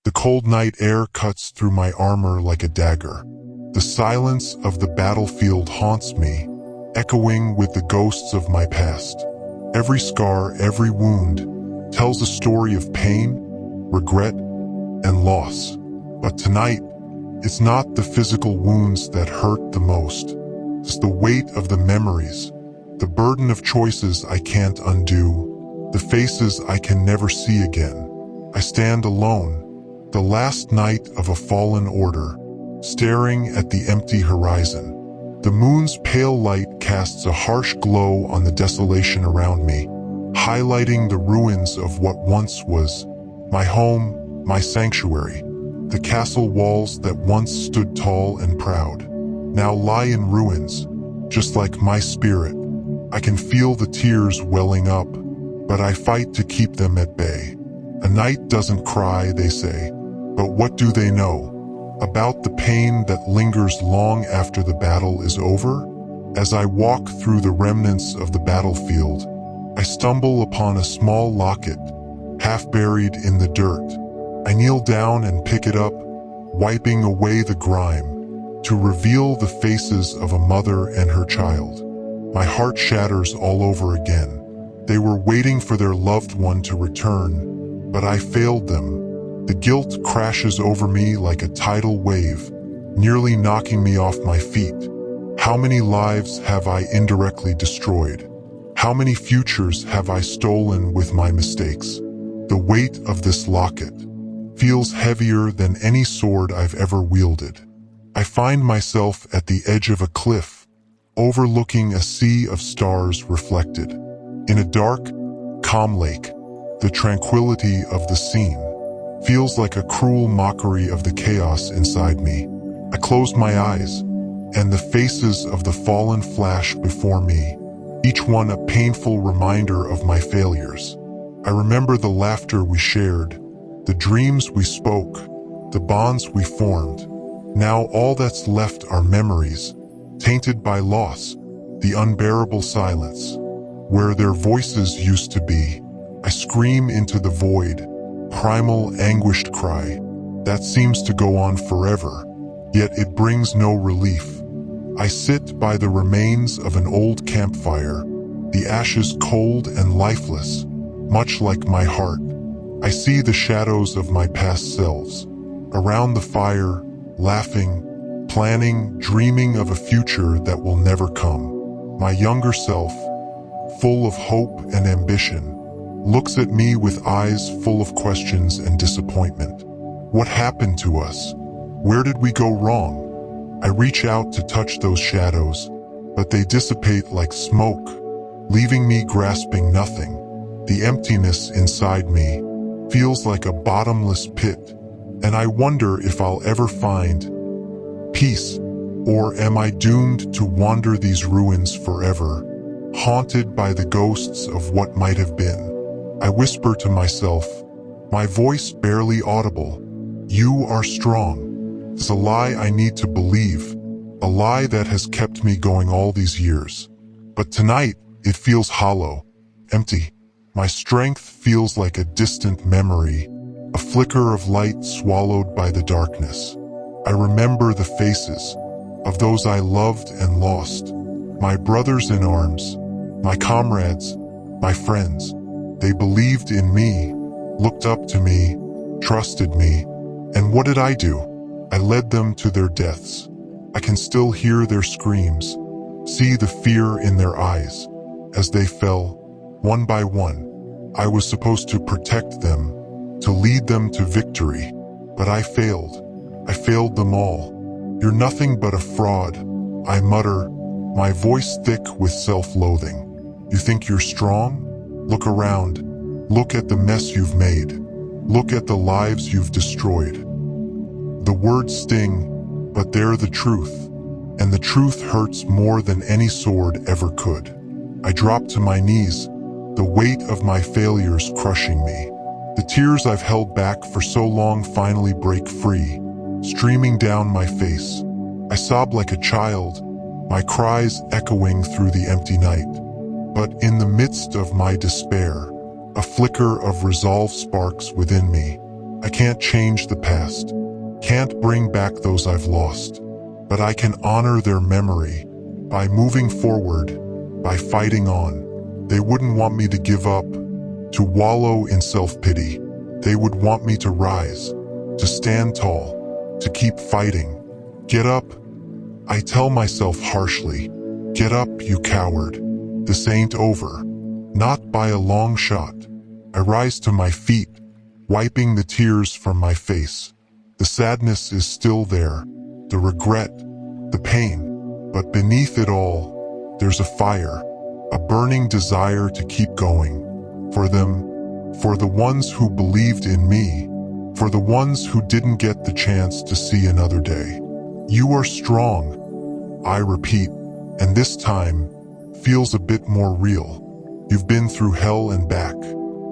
The cold night air cuts through my armor like a dagger. The silence of the battlefield haunts me, echoing with the ghosts of my past. Every scar, every wound, tells a story of pain, regret, and loss. But tonight, it's not the physical wounds that hurt the most. It's the weight of the memories, the burden of choices I can't undo, the faces I can never see again. I stand alone, the last knight of a fallen order, staring at the empty horizon. The moon's pale light casts a harsh glow on the desolation around me, highlighting the ruins of what once was my home, my sanctuary. The castle walls that once stood tall and proud now lie in ruins, just like my spirit. I can feel the tears welling up, but I fight to keep them at bay. A knight doesn't cry, they say, but what do they know about the pain that lingers long after the battle is over? As I walk through the remnants of the battlefield, I stumble upon a small locket, half buried in the dirt. I kneel down and pick it up, wiping away the grime, to reveal the faces of a mother and her child. My heart shatters all over again. They were waiting for their loved one to return, but I failed them. The guilt crashes over me like a tidal wave, nearly knocking me off my feet. How many lives have I indirectly destroyed? How many futures have I stolen with my mistakes? The weight of this locket feels heavier than any sword I've ever wielded. I find myself at the edge of a cliff, overlooking a sea of stars reflected. In a dark, calm lake, the tranquility of the scene feels like a cruel mockery of the chaos inside me. I close my eyes, and the faces of the fallen flash before me, each one a painful reminder of my failures. I remember the laughter we shared, the dreams we spoke, the bonds we formed. Now all that's left are memories, tainted by loss, the unbearable silence. Where their voices used to be, I scream into the void, primal, anguished cry that seems to go on forever, yet it brings no relief. I sit by the remains of an old campfire, the ashes cold and lifeless, much like my heart. I see the shadows of my past selves, around the fire, laughing, planning, dreaming of a future that will never come. My younger self, full of hope and ambition, looks at me with eyes full of questions and disappointment. What happened to us? Where did we go wrong? I reach out to touch those shadows, but they dissipate like smoke, leaving me grasping nothing. The emptiness inside me feels like a bottomless pit, and I wonder if I'll ever find peace, or am I doomed to wander these ruins forever, haunted by the ghosts of what might have been. I whisper to myself, my voice barely audible, "You are strong." It's a lie I need to believe, a lie that has kept me going all these years. But tonight, it feels hollow, empty. My strength feels like a distant memory, a flicker of light swallowed by the darkness. I remember the faces of those I loved and lost, my brothers in arms, my comrades, my friends. They believed in me, looked up to me, trusted me, and what did I do? I led them to their deaths. I can still hear their screams, see the fear in their eyes as they fell, one by one. I was supposed to protect them, to lead them to victory, but I failed. I failed them all. "You're nothing but a fraud," I mutter, my voice thick with self-loathing. "You think you're strong? Look around. Look at the mess you've made. Look at the lives you've destroyed." The words sting, but they're the truth, and the truth hurts more than any sword ever could. I drop to my knees, the weight of my failures crushing me. The tears I've held back for so long finally break free, streaming down my face. I sob like a child, my cries echoing through the empty night. But in the midst of my despair, a flicker of resolve sparks within me. I can't change the past, can't bring back those I've lost, but I can honor their memory by moving forward, by fighting on. They wouldn't want me to give up, to wallow in self-pity. They would want me to rise, to stand tall, to keep fighting. Get up, I tell myself harshly. Get up, you coward. This ain't over. Not by a long shot. I rise to my feet, wiping the tears from my face. The sadness is still there, the regret, the pain. But beneath it all, there's a fire, a burning desire to keep going. For them, for the ones who believed in me, for the ones who didn't get the chance to see another day. You are strong, I repeat, and this time feels a bit more real. You've been through hell and back.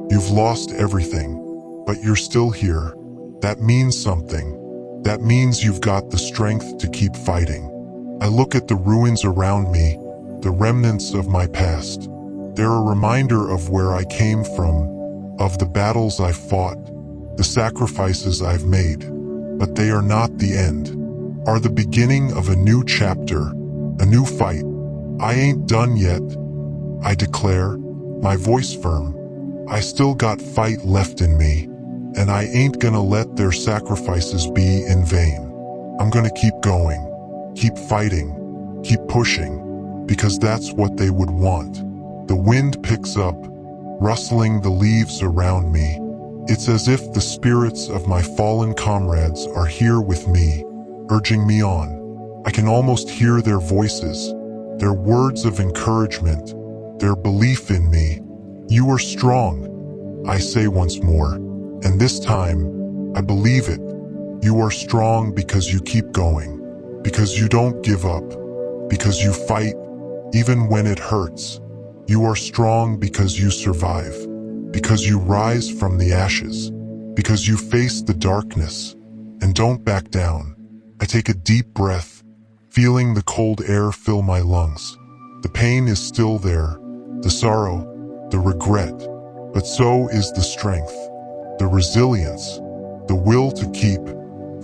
You've lost everything, but you're still here. That means something. That means you've got the strength to keep fighting. I look at the ruins around me, the remnants of my past. They're a reminder of where I came from, of the battles I've fought, the sacrifices I've made. But they are not the end, are the beginning of a new chapter, a new fight. I ain't done yet, I declare, my voice firm. I still got fight left in me, and I ain't gonna let their sacrifices be in vain. I'm gonna keep going, keep fighting, keep pushing, because that's what they would want. The wind picks up, rustling the leaves around me. It's as if the spirits of my fallen comrades are here with me, urging me on. I can almost hear their voices, their words of encouragement, their belief in me. You are strong, I say once more, and this time, I believe it. You are strong because you keep going, because you don't give up, because you fight, even when it hurts. You are strong because you survive, because you rise from the ashes, because you face the darkness, and don't back down. I take a deep breath, feeling the cold air fill my lungs. The pain is still there, the sorrow, the regret, but so is the strength, the resilience, the will to keep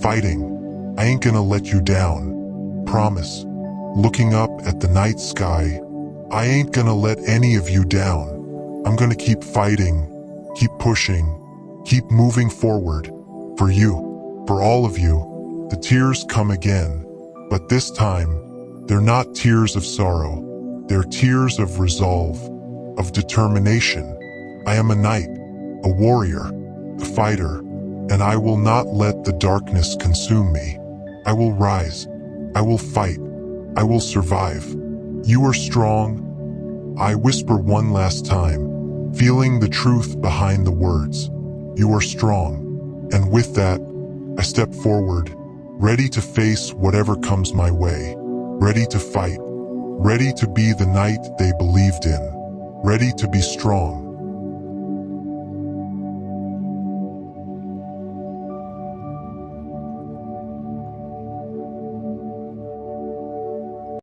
fighting. I ain't gonna let you down, promise. Looking up at the night sky, I ain't gonna let any of you down. I'm gonna keep fighting, keep pushing, keep moving forward. For you, for all of you. The tears come again, but this time, they're not tears of sorrow. They're tears of resolve, of determination. I am a knight, a warrior, a fighter, and I will not let the darkness consume me. I will rise, I will fight, I will survive. You are strong, I whisper one last time, feeling the truth behind the words. You are strong, and with that, I step forward, ready to face whatever comes my way, ready to fight, ready to be the knight they believed in, ready to be strong.